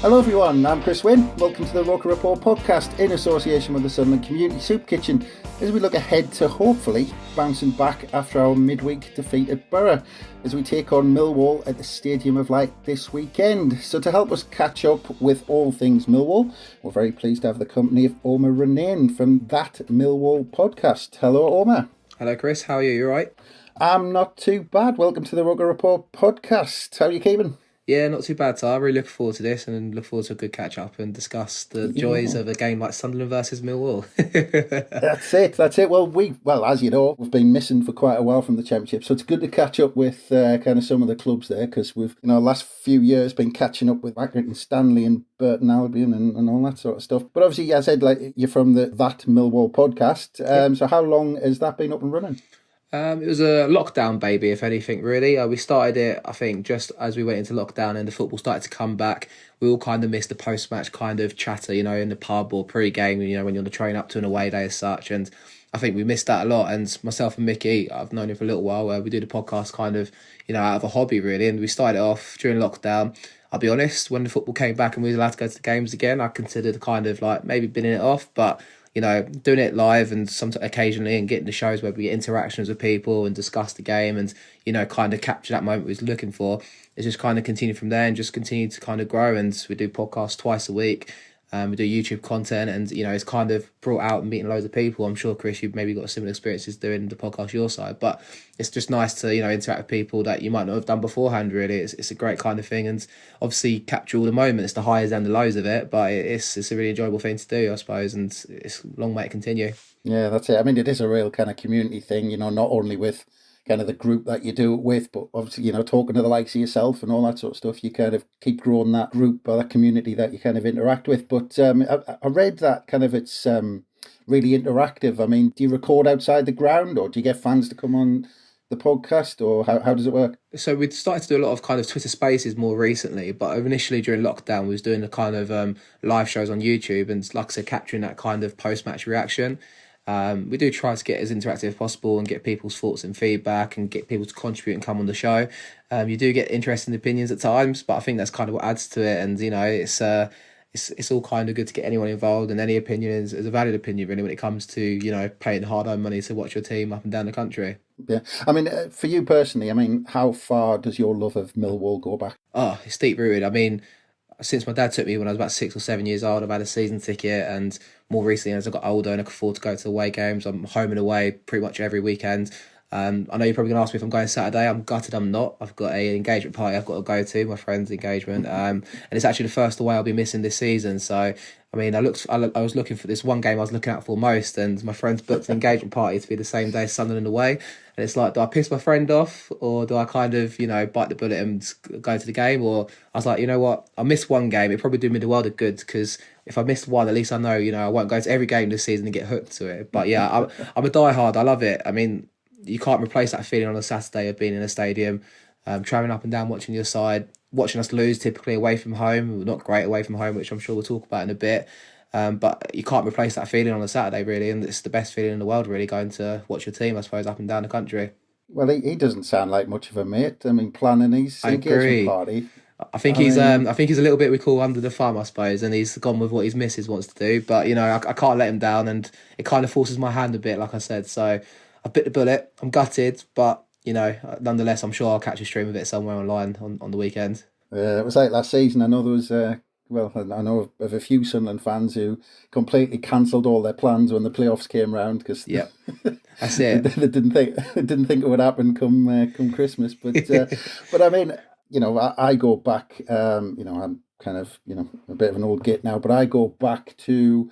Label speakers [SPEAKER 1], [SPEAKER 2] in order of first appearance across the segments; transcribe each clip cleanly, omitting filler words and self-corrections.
[SPEAKER 1] Hello everyone, I'm Chris Wynn. Welcome to the ROKER RAPPORT podcast in association with the Sunderland Community Soup Kitchen as we look ahead to hopefully bouncing back after our midweek defeat at Borough as we take on Millwall at the Stadium of Light this weekend. So to help us catch up with all things Millwall, we're very pleased to have the company of Omer Ronayne from That Millwall podcast. Hello Omer.
[SPEAKER 2] Hello Chris, how are you? You alright?
[SPEAKER 1] I'm not too bad. Welcome to the ROKER RAPPORT podcast. How are you keeping?
[SPEAKER 2] Yeah, not too bad, so I really look forward to this and look forward to a good catch up and discuss the joys of a game like Sunderland versus Millwall.
[SPEAKER 1] That's it. Well, as you know, we've been missing for quite a while from the Championship, so it's good to catch up with kind of some of the clubs there because we've, last few years been catching up with Accrington Stanley and Burton Albion and all that sort of stuff. But obviously, as I said, like you're from the That Millwall podcast. So how long has that been up and running?
[SPEAKER 2] It was a lockdown baby, if anything, really. We started it, I think, just as we went into lockdown and the football started to come back. We all kind of missed the post-match kind of chatter, in the pub or pre-game, when you're on the train up to an away day as such. And I think we missed that a lot. And myself and Mickey, I've known him for a little while, we do the podcast kind of, out of a hobby, really. And we started off during lockdown. I'll be honest, when the football came back and we were allowed to go to the games again, I considered kind of like maybe binning it off, but doing it live and occasionally and getting the shows where we get interactions with people and discuss the game and, kind of capture that moment we was looking for. It's just kind of continued from there and just continue to kind of grow. And we do podcasts twice a week. We do YouTube content and, it's kind of brought out and meeting loads of people. I'm sure, Chris, you've maybe got similar experiences doing the podcast your side, but it's just nice to, interact with people that you might not have done beforehand, really. It's a great kind of thing and obviously capture all the moments, the highs and the lows of it, but it's a really enjoyable thing to do, I suppose, and it's long may it continue.
[SPEAKER 1] Yeah, that's it. I mean, it is a real kind of community thing, not only with kind of the group that you do it with, but obviously, talking to the likes of yourself and all that sort of stuff, you kind of keep growing that group or that community that you kind of interact with. But I read that kind of it's really interactive. I mean, do you record outside the ground or do you get fans to come on the podcast or how does it work?
[SPEAKER 2] So we started to do a lot of kind of Twitter Spaces more recently, but initially during lockdown we was doing the kind of live shows on YouTube and, like I said, capturing that kind of post-match reaction. We do try to get as interactive as possible and get people's thoughts and feedback and get people to contribute and come on the show. You do get interesting opinions at times, but I think that's kind of what adds to it. And, it's all kind of good to get anyone involved, and any opinion is a valid opinion, really, when it comes to, paying hard-earned money to watch your team up and down the country.
[SPEAKER 1] Yeah. I mean, for you personally, how far does your love of Millwall go back?
[SPEAKER 2] Oh, it's deep-rooted. I mean, since my dad took me when I was about 6 or 7 years old, I've had a season ticket, and more recently as I got older and I could afford to go to away games, I'm home and away pretty much every weekend. I know you're probably going to ask me if I'm going Saturday. I'm gutted I'm not. I've got an engagement party I've got to go to, my friend's engagement, and it's actually the first away I'll be missing this season. So, I mean, I was looking for this one game I was looking out for most, and my friend's booked an engagement party to be the same day as Sunderland away. And it's like, do I piss my friend off or do I kind of, bite the bullet and go to the game? Or I was like, you know what? I missed one game. It probably do me the world of good because if I missed one, at least I know, I won't go to every game this season and get hooked to it. But yeah, I'm a diehard. I love it. I mean, you can't replace that feeling on a Saturday of being in a stadium, travelling up and down, watching your side, watching us lose typically away from home. Not great away from home, which I'm sure we'll talk about in a bit. But you can't replace that feeling on a Saturday, really, and it's the best feeling in the world, really, going to watch your team, I suppose, up and down the country.
[SPEAKER 1] Well, he doesn't sound like much of a mate. I mean, planning his engagement party.
[SPEAKER 2] I think he's a little bit we call under the thumb, I suppose, and he's gone with what his missus wants to do. But I can't let him down, and it kind of forces my hand a bit, like I said. So I bit the bullet. I'm gutted, but nonetheless, I'm sure I'll catch a stream of it somewhere online on the weekend.
[SPEAKER 1] It was like last season. I know there was. I know of a few Sunderland fans who completely cancelled all their plans when the playoffs came round because
[SPEAKER 2] that's it.
[SPEAKER 1] they didn't think it would happen come Christmas. But I mean, I go back. I'm kind of a bit of an old git now, but I go back to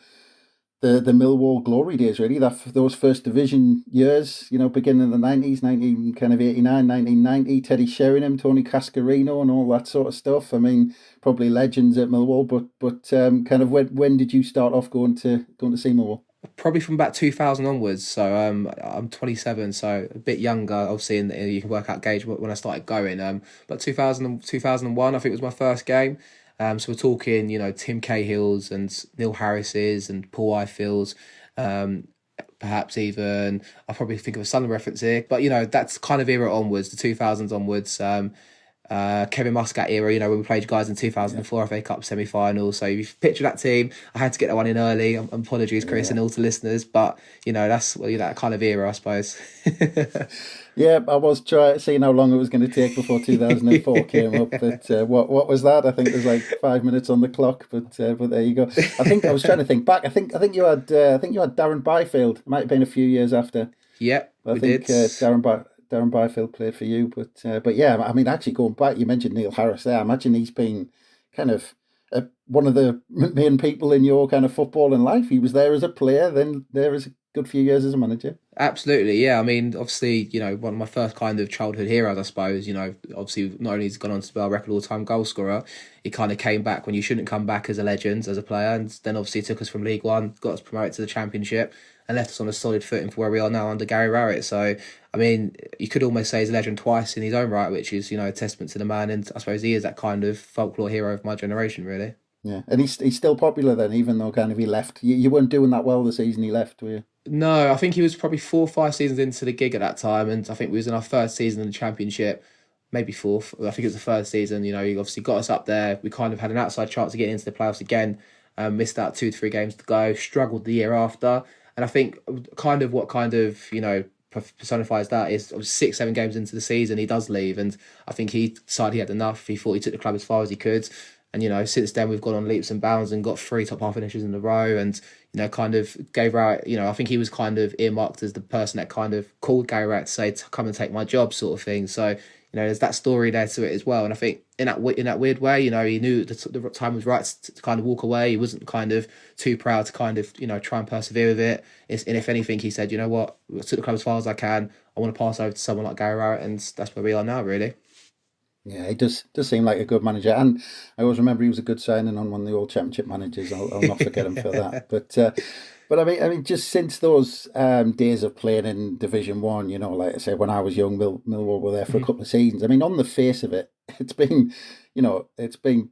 [SPEAKER 1] the Millwall glory days, really. Those first division years, beginning in the 90s, 1989, 1990, Teddy Sheringham, Tony Cascarino and all that sort of stuff. I mean, probably legends at Millwall, but kind of when did you start off going to see Millwall?
[SPEAKER 2] Probably from about 2000 onwards. So I'm 27, so a bit younger, obviously, and you can work out gauge when I started going. But 2001, I think, was my first game. So we're talking, Tim Cahill's and Neil Harris's and Paul Ifield's, perhaps even, I'll probably think of a Sunderland reference here. But, that's kind of era onwards, the 2000s onwards. Kevin Muscat era, you know, when we played you guys in 2004 FA Cup semi-final. So if you picture that team, I had to get that one in early. Apologies, Chris, and all to listeners, but you know, that's that kind of era, I suppose.
[SPEAKER 1] Yeah, I was trying seeing how long it was going to take before 2004 came up. But what was that? I think there's like 5 minutes on the clock. But there you go. I think I was trying to think back. I think you had Darren Byfield. It might have been a few years after.
[SPEAKER 2] Yeah,
[SPEAKER 1] I think Darren Byfield played for you. But yeah, I mean, actually going back, you mentioned Neil Harris there. I imagine he's been kind of one of the main people in your kind of footballing life. He was there as a player, then there as a good few years as a manager.
[SPEAKER 2] Absolutely, yeah. I mean, obviously, you know, one of my first kind of childhood heroes, I suppose. You know, obviously, not only has he gone on to be our record all-time goal scorer, he kind of came back when you shouldn't come back as a legend, as a player, and then obviously took us from League One, got us promoted to the Championship, and left us on a solid footing for where we are now under Gary Rowett. So, I mean, you could almost say he's a legend twice in his own right, which is, you know, a testament to the man, and I suppose he is that kind of folklore hero of my generation, really.
[SPEAKER 1] Yeah, and he's still popular then, even though kind of he left. You weren't doing that well the season he left, were you?
[SPEAKER 2] No, I think he was probably 4 or 5 seasons into the gig at that time, and I think we was in our first season in the Championship, maybe fourth. I think it was the first season. You know, he obviously got us up there. We kind of had an outside chance of getting into the playoffs again. Missed out 2 to 3 games to go. Struggled the year after, and I think what you know personifies that is 6, 7 games into the season he does leave, and I think he decided he had enough. He thought he took the club as far as he could. And, you know, since then we've gone on leaps and bounds and got 3 top half finishes in a row, and, you know, kind of gave Rowett, you know, I think he was kind of earmarked as the person that kind of called Gary Rowett to say, to come and take my job sort of thing. So, you know, there's that story there to it as well. And I think in that weird way, you know, he knew the time was right to kind of walk away. He wasn't kind of too proud to kind of, you know, try and persevere with it. And if anything, he said, you know what, I took the club as far as I can. I want to pass over to someone like Gary Rowett, and that's where we are now, really.
[SPEAKER 1] Yeah, he does seem like a good manager, and I always remember he was a good signing on one of the old Championship managers. I'll not forget him for that. But I mean, just since those days of playing in Division One, you know, like I said, when I was young, Millwall were there for a couple of seasons. I mean, on the face of it, it's been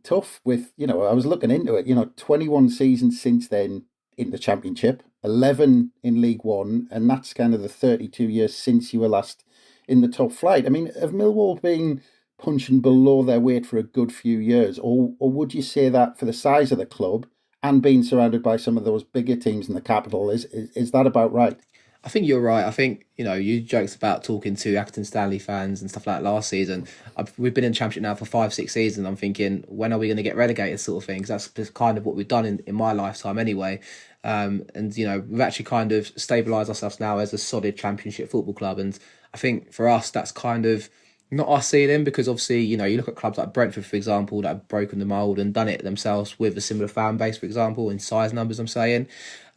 [SPEAKER 1] tough. With, you know, I was looking into it. You know, 21 seasons since then in the Championship, 11 in League One, and that's kind of the 32 years since you were last in the top flight. I mean, have Millwall been punching below their weight for a good few years, or would you say that for the size of the club and being surrounded by some of those bigger teams in the capital, is that about right?
[SPEAKER 2] I think you're right. I think, you know, you joked about talking to Accrington Stanley fans and stuff like that last season. We've been in Championship now for 5, 6 seasons. I'm thinking, when are we going to get relegated sort of thing? Because that's kind of what we've done in my lifetime anyway. And, you know, we've actually kind of stabilised ourselves now as a solid Championship football club. And I think for us, that's kind of not our ceiling, because obviously, you know, you look at clubs like Brentford, for example, that have broken the mould and done it themselves with a similar fan base, for example, in size numbers, I'm saying.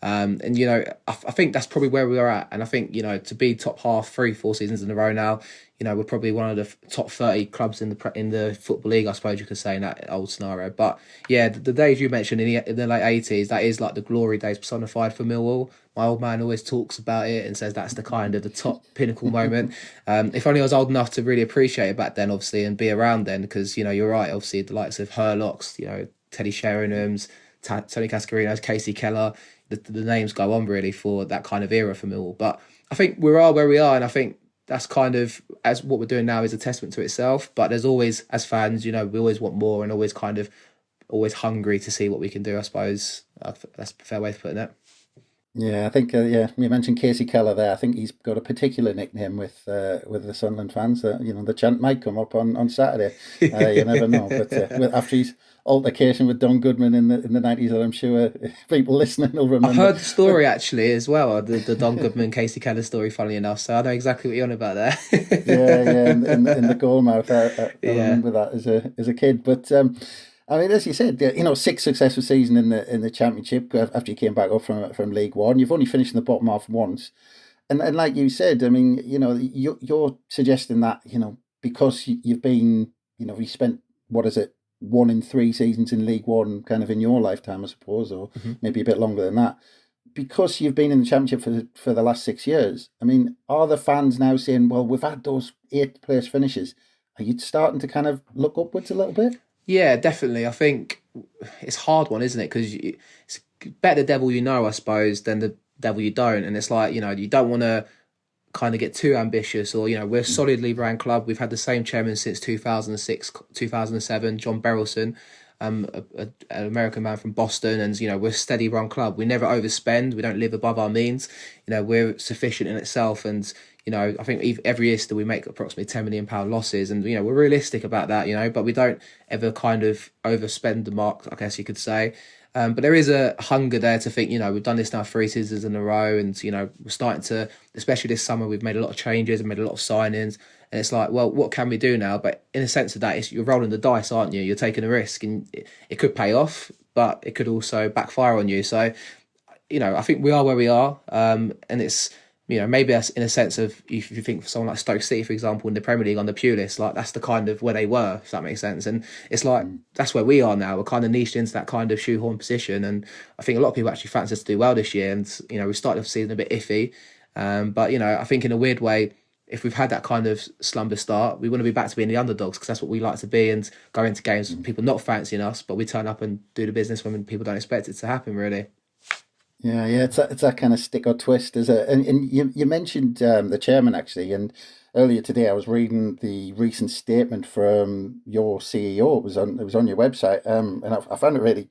[SPEAKER 2] And, you know, I think that's probably where we are at. And I think, you know, to be top half 3, 4 seasons in a row now, you know, we're probably one of the top 30 clubs in the Football League, I suppose you could say, in that old scenario. But yeah, the days you mentioned in the late 80s, that is like the glory days personified for Millwall. My old man always talks about it and says that's the kind of the top pinnacle moment. If only I was old enough to really appreciate it back then, obviously, and be around then, because, you know, you're right, obviously, the likes of Herlocks, you know, Teddy Sheringham's, Tony Cascarino's, Casey Keller, the names go on really for that kind of era for Millwall. But I think we are where we are, and I think that's kind of, as what we're doing now is a testament to itself. But there's always, as fans, you know, we always want more and always hungry to see what we can do, I suppose. That's a fair way of putting it.
[SPEAKER 1] Yeah, I think you mentioned Casey Keller there. I think he's got a particular nickname with the Sunderland fans. That, you know, the chant might come up on Saturday. You never know. But after his altercation with Don Goodman in the 90s, I'm sure people listening will remember.
[SPEAKER 2] I've heard the story actually as well, the Don Goodman Casey Keller story. Funnily enough, so I know exactly what you're on about there.
[SPEAKER 1] yeah, in the goal mouth. I remember that as a kid, but. I mean, as you said, you know, 6 successful seasons in the Championship after you came back up from League One. You've only finished in the bottom half once, and like you said, I mean, you know, you're suggesting that, you know, because you've been, you know, you spent, what is it, 1 in 3 seasons in League One, kind of in your lifetime, I suppose, or maybe a bit longer than that. Because you've been in the Championship for the last 6 years. I mean, are the fans now saying, well, we've had those 8th place finishes? Are you starting to kind of look upwards a little bit?
[SPEAKER 2] Yeah, definitely. I think it's a hard one, isn't it? Because it's better the devil you know, I suppose, than the devil you don't. And it's like, you know, you don't want to kind of get too ambitious, or we're a solidly ran club. We've had the same chairman since 2006, 2007, John Berylson, an American man from Boston, and we're a steady run club. We never overspend. We don't live above our means. We're sufficient in itself, and I think every year still we make approximately £10 million losses, and we're realistic about that. But we don't ever kind of overspend the mark, I guess you could say. But there is a hunger there to think, we've done this now 3 seasons in a row, and we're starting to, especially this summer, we've made a lot of changes and made a lot of signings. And it's like, well, what can we do now? But in a sense of that, you're rolling the dice, aren't you? You're taking a risk, and it could pay off, but it could also backfire on you. So, I think we are where we are. And it's, maybe that's in a sense of, if you think for someone like Stoke City, for example, in the Premier League on the pure list, like that's the kind of where they were, if that makes sense. And it's like, that's where we are now. We're kind of niched into that kind of shoehorn position. And I think a lot of people actually fancy us to do well this year. And, we started off the season a bit iffy. But, I think in a weird way, if we've had that kind of slumber start, we want to be back to being the underdogs, because that's what we like to be, and go into games with people not fancying us, but we turn up and do the business when people don't expect it to happen, really.
[SPEAKER 1] Yeah, it's that kind of stick or twist, is it? And you mentioned the chairman, actually, and earlier today I was reading the recent statement from your CEO. It was on your website, and I found it really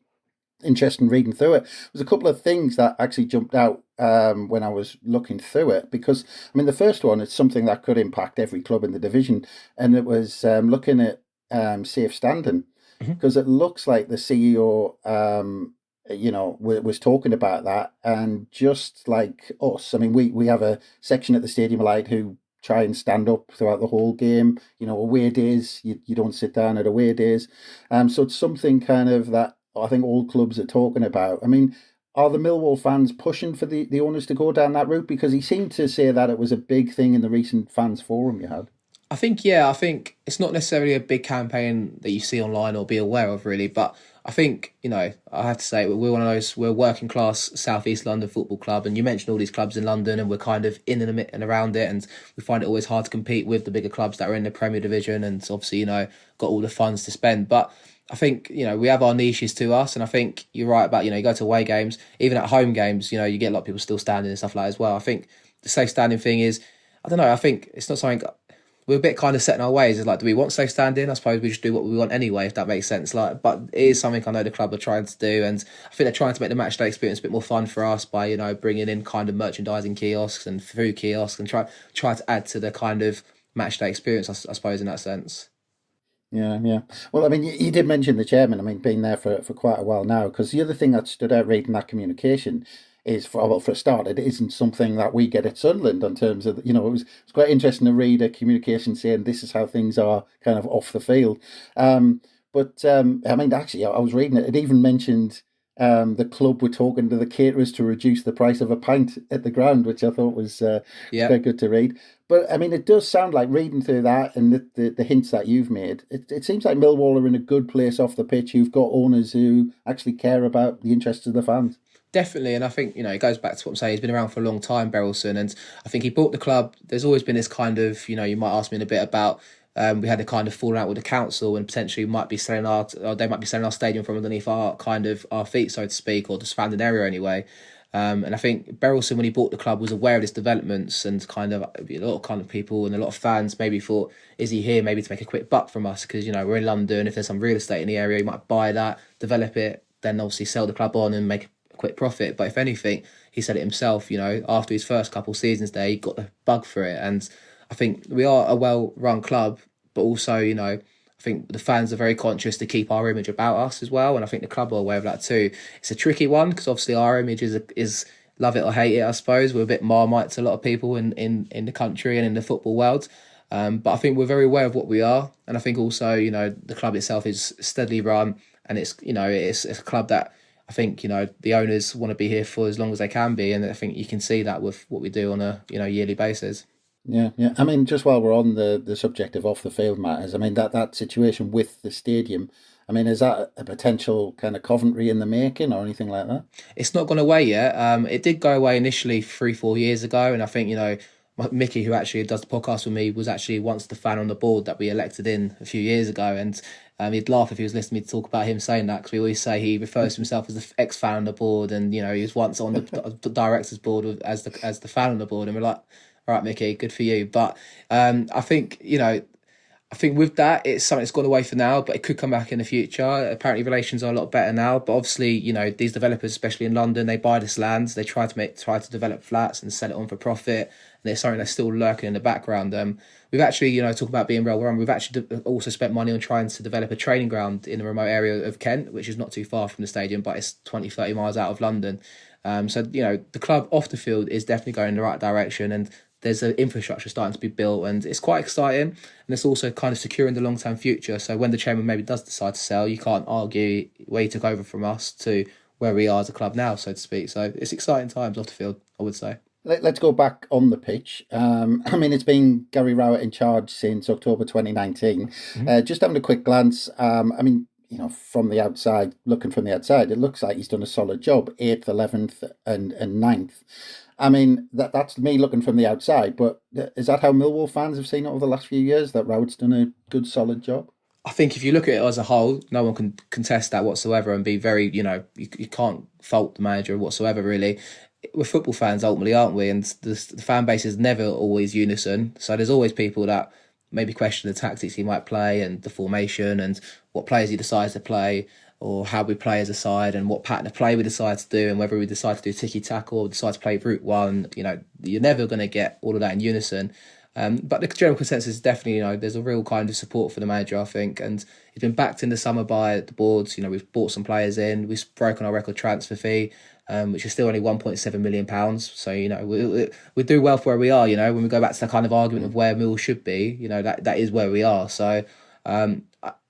[SPEAKER 1] interesting reading through it. There's a couple of things that actually jumped out when I was looking through it, because the first one is something that could impact every club in the division, and it was looking at safe standing, because it looks like the CEO was talking about that, and just like us, we have a section at the Stadium Light who try and stand up throughout the whole game. Away days, you don't sit down at away days. So it's something kind of that I think all clubs are talking about. Are the Millwall fans pushing for the owners to go down that route? Because he seemed to say that it was a big thing in the recent fans forum you had.
[SPEAKER 2] I think it's not necessarily a big campaign that you see online or be aware of, really. But I think, I have to say, we're one of those, we're a working class South East London football club. And you mentioned all these clubs in London, and we're kind of in and around it. And we find it always hard to compete with the bigger clubs that are in the Premier Division, and obviously, got all the funds to spend. But I think, we have our niches to us. And I think you're right about, you go to away games, even at home games, you get a lot of people still standing and stuff like that as well. I think the safe standing thing is, I don't know, I think it's not something... We're a bit kind of set in our ways. It's like, do we want safe standing? I suppose we just do what we want anyway, if that makes sense. But it is something I know the club are trying to do, and I think they're trying to make the matchday experience a bit more fun for us by, bringing in kind of merchandising kiosks and food kiosks, and try to add to the kind of matchday experience, I suppose, in that sense.
[SPEAKER 1] Yeah. Well, you did mention the chairman, being there for quite a while now, because the other thing that stood out reading that communication is, for a start, it isn't something that we get at Sunderland in terms of, it was quite interesting to read a communication saying this is how things are kind of off the field. Actually, I was reading it. It even mentioned the club were talking to the caterers to reduce the price of a pint at the ground, which I thought was quite good to read. But it does sound like, reading through that and the hints that you've made, it seems like Millwall are in a good place off the pitch. You've got owners who actually care about the interests of the fans.
[SPEAKER 2] Definitely, and I think, it goes back to what I'm saying. He's been around for a long time, Berylson, and I think he bought the club. There's always been this kind of, you might ask me in a bit about, we had a kind of falling out with the council, and potentially they might be selling our stadium from underneath our feet, so to speak, or the surrounding area anyway. And I think Berylson, when he bought the club, was aware of these developments, and kind of a lot of kind of people and a lot of fans maybe thought, is he here maybe to make a quick buck from us? Because, we're in London. If there's some real estate in the area, he might buy that, develop it, then obviously sell the club on and make quick profit. But if anything, he said it himself, after his first couple of seasons there, he got the bug for it. And I think we are a well-run club, but also, I think the fans are very conscious to keep our image about us as well, and I think the club are aware of that too. It's a tricky one, because obviously our image is love it or hate it, I suppose. We're a bit Marmite to a lot of people in the country and in the football world. But I think we're very aware of what we are, and I think also, the club itself is steadily run, and it's a club that I think, the owners want to be here for as long as they can be, and I think you can see that with what we do on a, yearly basis.
[SPEAKER 1] Yeah. Just while we're on the subject of off the field matters, that situation with the stadium, is that a potential kind of Coventry in the making or anything like that?
[SPEAKER 2] It's not gone away yet. It did go away initially 3-4 years ago, and I think, Mickey, who actually does the podcast with me, was actually once the fan on the board that we elected in a few years ago, and he'd laugh if he was listening to me talk about him saying that, because we always say he refers to himself as the ex-fan on the board, and he was once on the directors board as the fan on the board, and we're like, all right, Mickey, good for you. But I think, I think with that, it's something that's gone away for now, but it could come back in the future. Apparently, relations are a lot better now. But obviously, these developers, especially in London, they buy this land, they try to develop flats and sell it on for profit, and it's something that's still lurking in the background. We've actually, talking about being rail run, we've actually also spent money on trying to develop a training ground in a remote area of Kent, which is not too far from the stadium, but it's 20, 30 miles out of London. So the club off the field is definitely going in the right direction, and there's an infrastructure starting to be built, and it's quite exciting, and it's also kind of securing the long-term future. So when the chairman maybe does decide to sell, you can't argue where he took over from us to where we are as a club now, so to speak. So it's exciting times off the field, I would say.
[SPEAKER 1] Let's go back on the pitch. It's been Gary Rowett in charge since October 2019. Just having a quick glance, from the outside, looking from the outside, it looks like he's done a solid job, 8th, 11th and 9th. That's me looking from the outside, but is that how Millwall fans have seen it over the last few years, that Rowett's done a good, solid job?
[SPEAKER 2] I think if you look at it as a whole, no one can contest that whatsoever and be very, you can't fault the manager whatsoever, really. We're football fans ultimately, aren't we? And the fan base is never always unison. So there's always people that maybe question the tactics he might play and the formation and what players he decides to play, or how we play as a side and what pattern of play we decide to do, and whether we decide to do tiki-taka or decide to play route one. You're never going to get all of that in unison. But the general consensus is definitely, there's a real kind of support for the manager, I think, and he's been backed in the summer by the boards. We've bought some players in, we've broken our record transfer fee, which is still only £1.7 million. So, we do well for where we are, when we go back to the kind of argument of where Mill should be, that is where we are. So,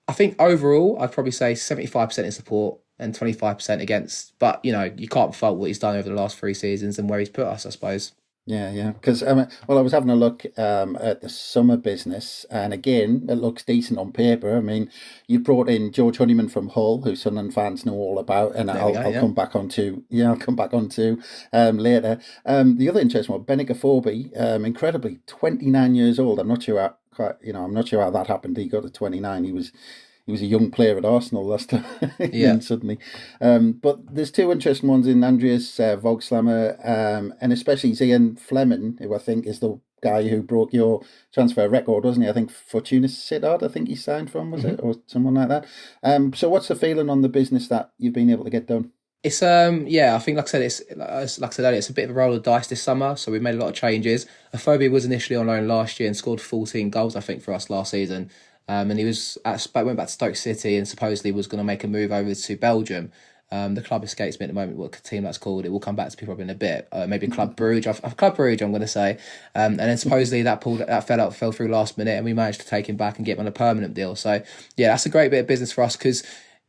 [SPEAKER 2] I think overall, I'd probably say 75% in support and 25% against. But, you can't fault what he's done over the last 3 seasons and where he's put us, I suppose.
[SPEAKER 1] Yeah. Because, I was having a look at the summer business, and again, it looks decent on paper. You brought in George Honeyman from Hull, who Sunderland fans know all about, and I'll come back onto later. The other interesting one, Benik Afobe, incredibly 29 years old. I'm not sure how that happened. He got to 29. He was a young player at Arsenal last time, and suddenly. But there's 2 interesting ones in Andreas Vogslammer, and especially Ian Fleming, who I think is the guy who broke your transfer record, wasn't he? I think Fortuna Sittard, I think he signed from, was it? Or someone like that. So what's the feeling on the business that you've been able to get done?
[SPEAKER 2] It's I think like I said earlier, it's a bit of a roll of dice this summer, so we made a lot of changes. Afobe was initially on loan last year and scored 14 goals, I think, for us last season. And he went back to Stoke City and supposedly was going to make a move over to Belgium. The club escapes me at the moment what team that's called. It will come back to people in a bit. Maybe Club Brugge. Club Brugge, I'm going to say. And then supposedly that fell through last minute, and we managed to take him back and get him on a permanent deal. So yeah, that's a great bit of business for us because,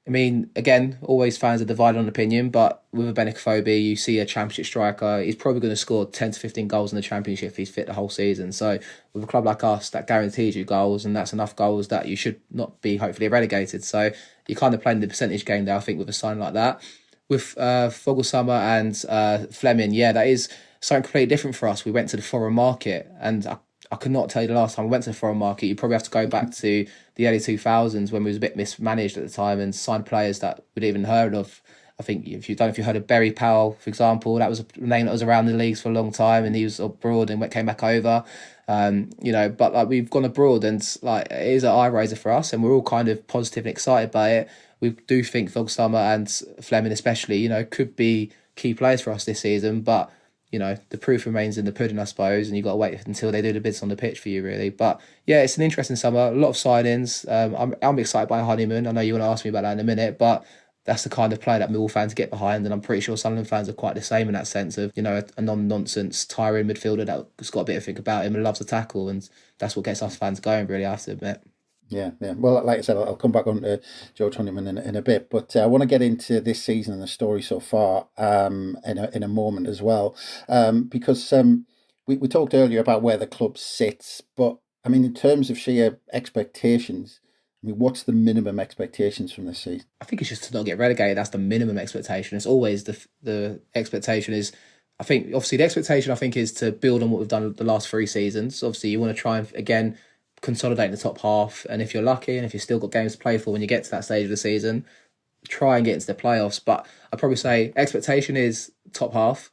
[SPEAKER 2] again, always fans are divided on opinion, but with a Benik Afobe, you see a championship striker, he's probably going to score 10 to 15 goals in the championship if he's fit the whole season. So with a club like us, that guarantees you goals, and that's enough goals that you should not be hopefully relegated. So you're kind of playing the percentage game there, I think, with a sign like that. With Vogelsammer and Fleming, that is something completely different for us. We went to the foreign market, and I could not tell you the last time we went to the foreign market. You probably have to go back to the early 2000s when we was a bit mismanaged at the time and signed players that we'd even heard of. I think if you heard of Barry Powell, for example, that was a name that was around the leagues for a long time, and he was abroad and came back over. But we've gone abroad, and it is an eye raiser for us, and we're all kind of positive and excited by it. We do think Vogelsammer and Fleming especially, could be key players for us this season, but the proof remains in the pudding, I suppose, and you've got to wait until they do the bits on the pitch for you, really. But yeah, it's an interesting summer, a lot of signings. I'm excited by Honeyman. I know you want to ask me about that in a minute, but that's the kind of player that Millwall fans get behind, and I'm pretty sure Sunderland fans are quite the same in that sense of, a non-nonsense, tiring midfielder that's got a bit of think about him and loves to tackle, and that's what gets us fans going, really, I have to admit.
[SPEAKER 1] Yeah. Well, like I said, I'll come back on to George Honeyman in a bit, but I want to get into this season and the story so far in a moment as well, because we talked earlier about where the club sits, but in terms of sheer expectations, what's the minimum expectations from this season?
[SPEAKER 2] I think it's just to not get relegated. That's the minimum expectation. It's always the expectation is. I think obviously the expectation is to build on what we've done the last 3 seasons. Obviously, you want to try and again consolidate in the top half, and if you're lucky and if you've still got games to play for when you get to that stage of the season, try and get into the playoffs. But I'd probably say expectation is top half,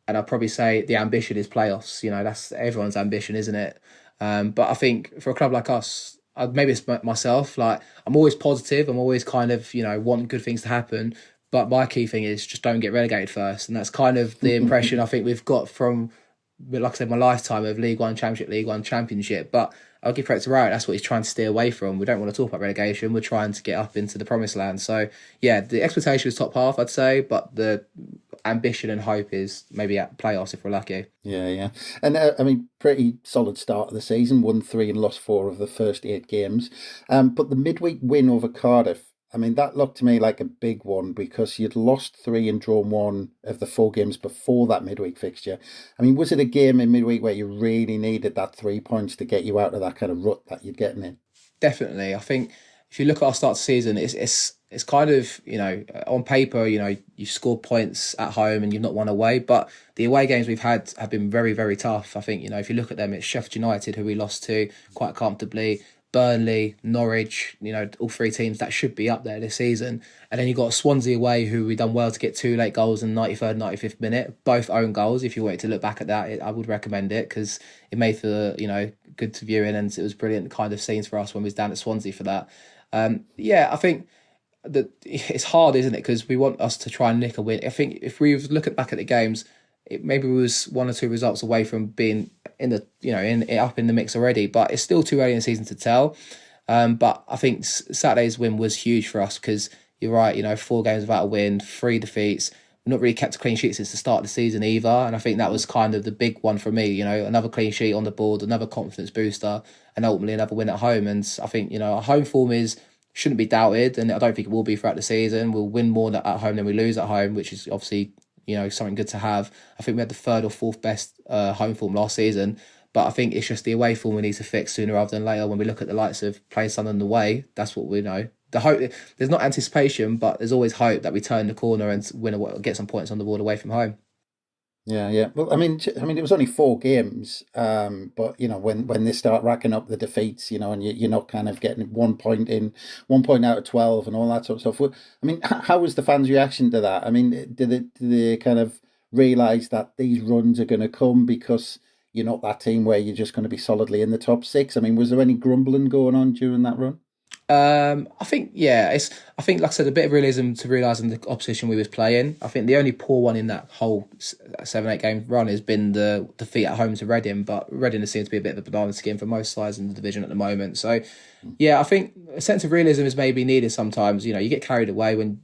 [SPEAKER 2] and I'd probably say the ambition is playoffs. You know, that's everyone's ambition, isn't it? But I think for a club like us, maybe it's myself. Like, I'm always positive. I'm always kind of, want good things to happen. But my key thing is just don't get relegated first, and that's kind of the impression I think we've got from, like I said, my lifetime of League One Championship, League One Championship. But I'll give credit to Rowett. That's what he's trying to steer away from. We don't want to talk about relegation. We're trying to get up into the promised land. So yeah, the expectation is top half, I'd say, but the ambition and hope is maybe at playoffs if we're lucky.
[SPEAKER 1] Yeah. And I mean, pretty solid start of the season, won 3 and lost 4 of the first 8 games. But the midweek win over Cardiff, I mean, that looked to me like a big one because you'd lost 3 and drawn 1 of the 4 games before that midweek fixture. I mean, was it a game in midweek where you really needed that 3 points to get you out of that kind of rut that you're getting in?
[SPEAKER 2] Definitely. I think if you look at our start of the season, it's kind of, on paper, you've scored points at home and you've not won away, but the away games we've had have been very, very tough. I think, if you look at them, it's Sheffield United, who we lost to quite comfortably, Burnley, Norwich, all 3 teams that should be up there this season. And then you've got Swansea away, who we done well to get 2 late goals in the 93rd, 95th minute, both own goals. If you wanted to look back at that, I would recommend it because it made for, good to view in, and it was brilliant kind of scenes for us when we was down at Swansea for that. I think that it's hard, isn't it? Because we want us to try and nick a win. I think if we look back at the games, maybe we was 1 or 2 results away from being in the up in the mix already, but it's still too early in the season to tell. But I think Saturday's win was huge for us because you're right. 4 games without a win, 3 defeats. We've not really kept a clean sheet since the start of the season either, and I think that was kind of the big one for me. Another clean sheet on the board, another confidence booster, and ultimately another win at home. And I think our home form shouldn't be doubted, and I don't think it will be throughout the season. We'll win more at home than we lose at home, which is obviously something good to have. I think we had the 3rd or 4th best home form last season, but I think it's just the away form we need to fix sooner rather than later. When we look at the likes of playing Sunderland away, that's what we know. The hope, there's not anticipation, but there's always hope that we turn the corner and get some points on the board away from home.
[SPEAKER 1] Yeah. Well, I mean, it was only 4 games, but when they start racking up the defeats, and you're not kind of getting 1 point out of 12, and all that sort of stuff. I mean, how was the fans' reaction to that? I mean, did they kind of realise that these runs are going to come because you're not that team where you're just going to be solidly in the top 6? I mean, was there any grumbling going on during that run?
[SPEAKER 2] I think, like I said, a bit of realism to realising the opposition we was playing. I think the only poor one in that whole 7-8 game run has been the defeat at home to Reading, but Reading has seemed to be a bit of a banana skin for most sides in the division at the moment. So, I think a sense of realism is maybe needed sometimes. You get carried away when,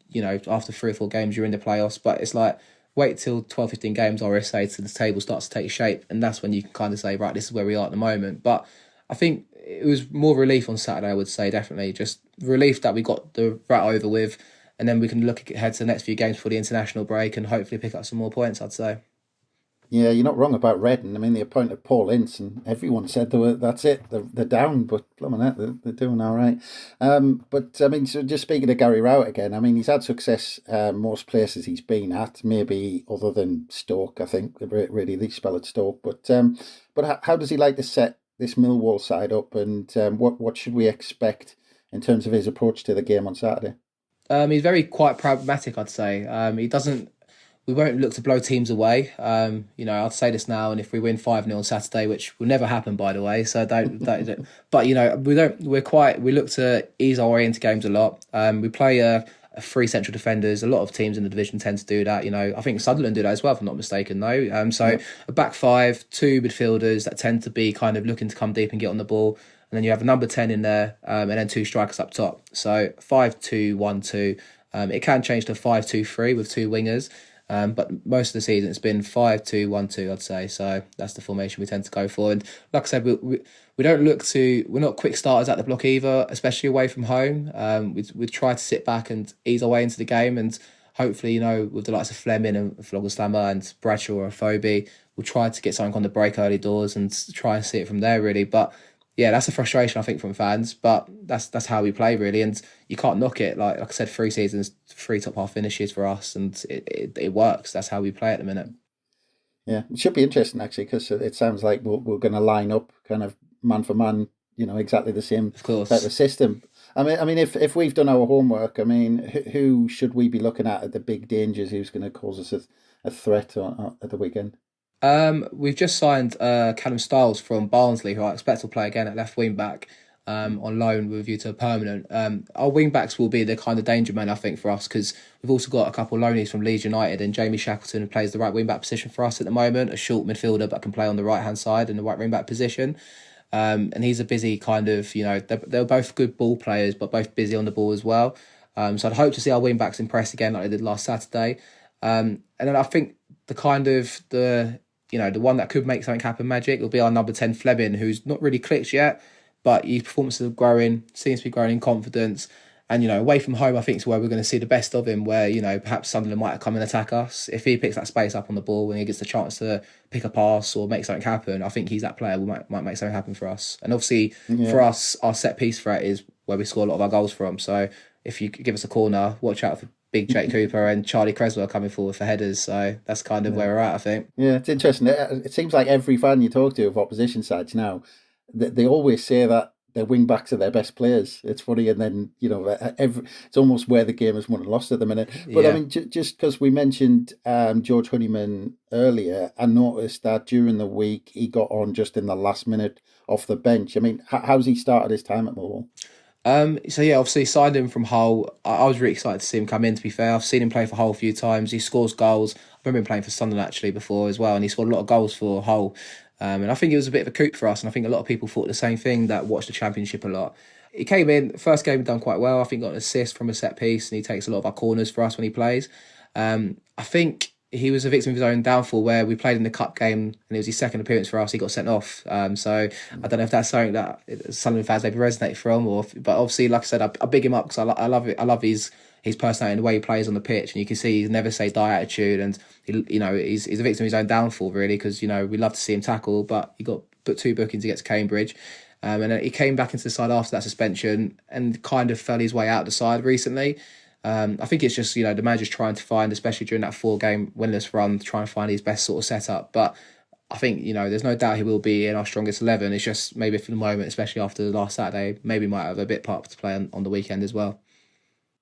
[SPEAKER 2] after 3 or 4 games you're in the playoffs, but it's like, wait till 12, 15 games, RSA, till the table starts to take shape, and that's when you can kind of say, right, this is where we are at the moment. But I think it was more relief on Saturday, I would say, definitely. Just relief that we got the rat over with, and then we can look ahead to the next few games for the international break and hopefully pick up some more points, I'd say.
[SPEAKER 1] Yeah, you're not wrong about Reading. I mean, they appointed Paul Ince, and everyone said that's it, they're down, but blimey, they're doing all right. But I mean, so just speaking of Gary Rowett again, I mean, he's had success most places he's been at, maybe other than Stoke, I think, really, they spell it Stoke. But how does he like to set this Millwall side up, and what should we expect in terms of his approach to the game on Saturday?
[SPEAKER 2] He's very quite pragmatic, I'd say. He doesn't. We won't look to blow teams away. I'll say this now, and if we win 5-0 on Saturday, which will never happen, by the way, so don't. But we don't. We look to ease our way into games a lot. We play 3 central defenders. A lot of teams in the division tend to do that. I think Sunderland do that as well, if I'm not mistaken, though. So a back 5, 2 midfielders that tend to be kind of looking to come deep and get on the ball. And then you have a number 10 in there, and then 2 strikers up top. So 5-2-1-2. It can change to 5-2-3 with 2 wingers. But most of the season it's been 5-2-1-2, I'd say. So that's the formation we tend to go for. And like I said, we don't look to. We're not quick starters at the block either, especially away from home. We try to sit back and ease our way into the game, and hopefully, with the likes of Fleming and Flogger-Slammer and Bradshaw or Afobe, we'll try to get something on the break early doors and try and see it from there, really. But yeah, that's a frustration, I think, from fans, but that's how we play, really, and you can't knock it. Like I said, 3 seasons, 3 top half finishes for us, and it works. That's how we play at the minute.
[SPEAKER 1] Yeah, it should be interesting, actually, because it sounds like we're going to line up kind of man for man, exactly the same type of system. I mean, if we've done our homework, I mean, who should we be looking at the big dangers? Who's going to cause us a threat at the weekend?
[SPEAKER 2] We've just signed Callum Styles from Barnsley, who I expect will play again at left wing back. On loan with a view to permanent. Our wing backs will be the kind of danger man, I think, for us, because we've also got a couple of loanies from Leeds United, and Jamie Shackleton, who plays the right wing back position for us at the moment, a short midfielder but can play on the right hand side in the right wing back position. And he's a busy kind of, they're both good ball players, but both busy on the ball as well. So I'd hope to see our wing backs impress again like they did last Saturday. And then I think the one that could make something happen magic will be our number 10 Fleming, who's not really clicked yet, but his performances are growing, seems to be growing in confidence. And, away from home, I think is where we're going to see the best of him, where, perhaps Sunderland might come and attack us. If he picks that space up on the ball and he gets the chance to pick a pass or make something happen, I think he's that player who might make something happen for us. And obviously, for us, our set piece threat is where we score a lot of our goals from. So if you give us a corner, watch out for Big Jake Cooper and Charlie Creswell coming forward for headers. So that's kind of where we're at, I think.
[SPEAKER 1] Yeah, it's interesting. It seems like every fan you talk to of opposition sides now, they always say that their wing backs are their best players. It's funny, and then it's almost where the game is won and lost at the minute. But I mean, just because we mentioned George Honeyman earlier, I noticed that during the week he got on just in the last minute off the bench. I mean, how's he started his time at Millwall?
[SPEAKER 2] Obviously signed him from Hull. I was really excited to see him come in, to be fair. I've seen him play for Hull a few times. He scores goals. I remember him playing for Sunderland actually before as well, and he scored a lot of goals for Hull. And I think it was a bit of a coup for us, and I think a lot of people thought the same thing that watched the Championship a lot. He came in, first game done quite well. I think got an assist from a set piece, and he takes a lot of our corners for us when he plays. I think he was a victim of his own downfall, where we played in the cup game and it was his second appearance for us. He got sent off. So I don't know if that's something that Sunderland fans maybe resonate from, but obviously, like I said, I big him up because I love it. I love his personality and the way he plays on the pitch, and you can see he's never say die attitude, and he's a victim of his own downfall really, because we love to see him tackle, but he got put 2 bookings against Cambridge. And then he came back into the side after that suspension and kind of fell his way out of the side recently. I think it's just, the manager's trying to find, especially during that 4-game winless run, trying to find his best sort of setup. But I think, there's no doubt he will be in our strongest 11. It's just maybe for the moment, especially after the last Saturday, maybe might have a bit part to play on the weekend as well.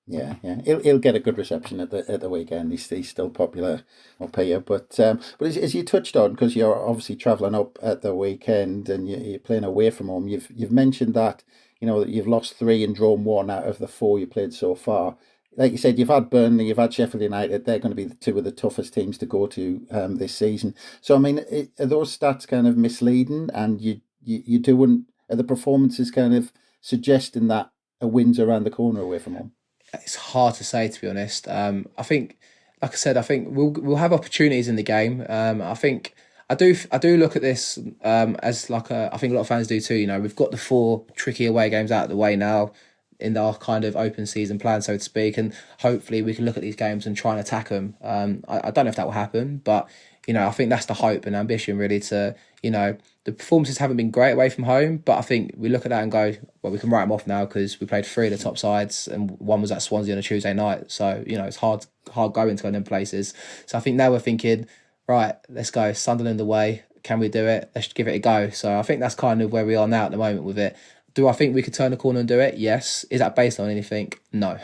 [SPEAKER 1] Yeah. He'll get a good reception at the weekend. He's still popular up here, but as you touched on, because you're obviously travelling up at the weekend and you're playing away from home, you've mentioned that that you've lost 3 and drawn 1 out of the 4 you played so far. Like you said, you've had Burnley, you've had Sheffield United. They're going to be the 2 of the toughest teams to go to this season. So I mean, are those stats kind of misleading? And you doing, are the performances kind of suggesting that a win's around the corner away from home?
[SPEAKER 2] It's hard to say, to be honest. I think, like I said, I think we'll have opportunities in the game. I think I do look at this as like I think a lot of fans do too. We've got the 4 tricky away games out of the way now in our kind of open season plan, so to speak, and hopefully we can look at these games and try and attack them. I don't know if that will happen, but I think that's the hope and ambition really to, the performances haven't been great away from home, but I think we look at that and go, well, we can write them off now because we played 3 of the top sides and one was at Swansea on a Tuesday night. So, it's hard going to go in them places. So I think now we're thinking, right, let's go Sunderland away. Can we do it? Let's give it a go. So I think that's kind of where we are now at the moment with it. Do I think we could turn the corner and do it? Yes. Is that based on anything? No.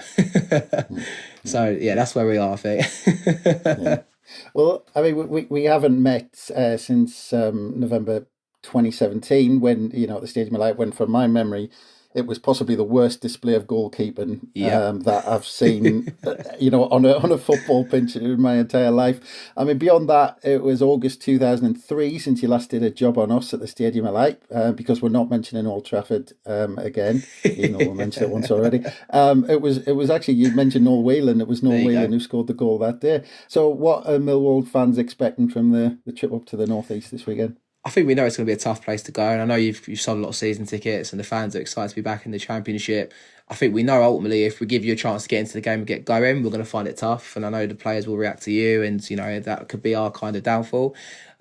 [SPEAKER 2] So, that's where we are, I think.
[SPEAKER 1] Yeah. Well, I mean, we haven't met since November 2017 when, the Stadium of Light, when from my memory, it was possibly the worst display of goalkeeping that I've seen, on a football pitch in my entire life. I mean, beyond that, it was August 2003 since you last did a job on us at the Stadium of Light, because we're not mentioning Old Trafford again, even though we mentioned it once already. It was actually, you mentioned Noel Whelan. It was Noel Whelan who scored the goal that day. So what are Millwall fans expecting from the trip up to the North East this weekend?
[SPEAKER 2] I think we know it's going to be a tough place to go, and I know you've sold a lot of season tickets and the fans are excited to be back in the Championship. I think we know ultimately if we give you a chance to get into the game and get going, we're going to find it tough, and I know the players will react to you, and that could be our kind of downfall.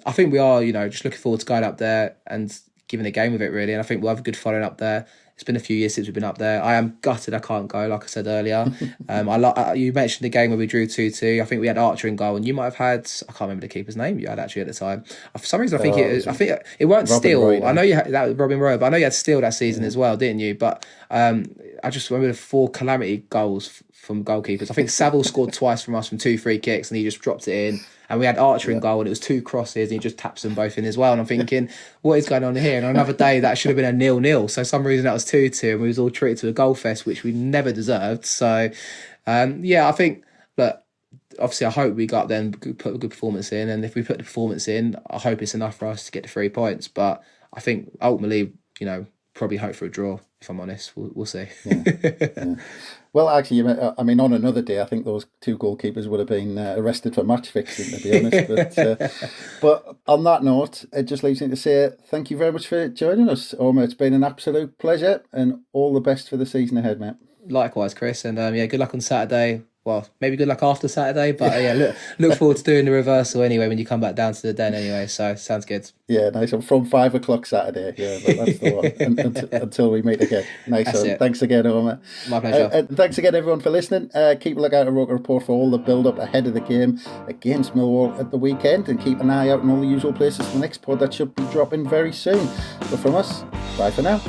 [SPEAKER 2] I think we are, just looking forward to going up there and giving a game with it really, and I think we'll have a good following up there. It's been a few years since we've been up there. I am gutted I can't go, like I said earlier. You mentioned the game where we drew 2-2. I think we had Archer in goal, and you might have had, I can't remember the keeper's name you had actually at the time. For some reason, I think it weren't Steele.
[SPEAKER 1] Roy,
[SPEAKER 2] I know you had that was Robin Rowe, but I know you had Steele that season as well, didn't you? But I just remember the 4 calamity goals from goalkeepers. I think Saville scored twice from us from 2 free kicks, and he just dropped it in. And we had Archer in goal, and it was 2 crosses, and he just taps them both in as well. And I'm thinking, what is going on here? And on another day, that should have been a 0-0. So some reason that was 2-2, and we was all treated to a goal fest, which we never deserved. So, I think that obviously I hope we got then put a good performance in, and if we put the performance in, I hope it's enough for us to get the 3 points. But I think ultimately, probably hope for a draw. If I'm honest, we'll see.
[SPEAKER 1] Yeah. Well, actually, I mean, on another day, I think those 2 goalkeepers would have been arrested for match fixing, to be honest. But on that note, it just leaves me to say thank you very much for joining us, Omer. It's been an absolute pleasure, and all the best for the season ahead, mate.
[SPEAKER 2] Likewise, Chris, and good luck on Saturday. Well, maybe good luck after Saturday, but look forward to doing the reversal anyway when you come back down to the den anyway. So sounds good. Yeah,
[SPEAKER 1] nice one. From 5 o'clock Saturday. Yeah, but that's the one. Until we meet again. Nice one. Thanks again, Omer.
[SPEAKER 2] My pleasure.
[SPEAKER 1] And thanks again, everyone, for listening. Keep a lookout at ROKER Report for all the build-up ahead of the game against Millwall at the weekend, and keep an eye out in all the usual places for the next pod that should be dropping very soon. But from us, bye for now.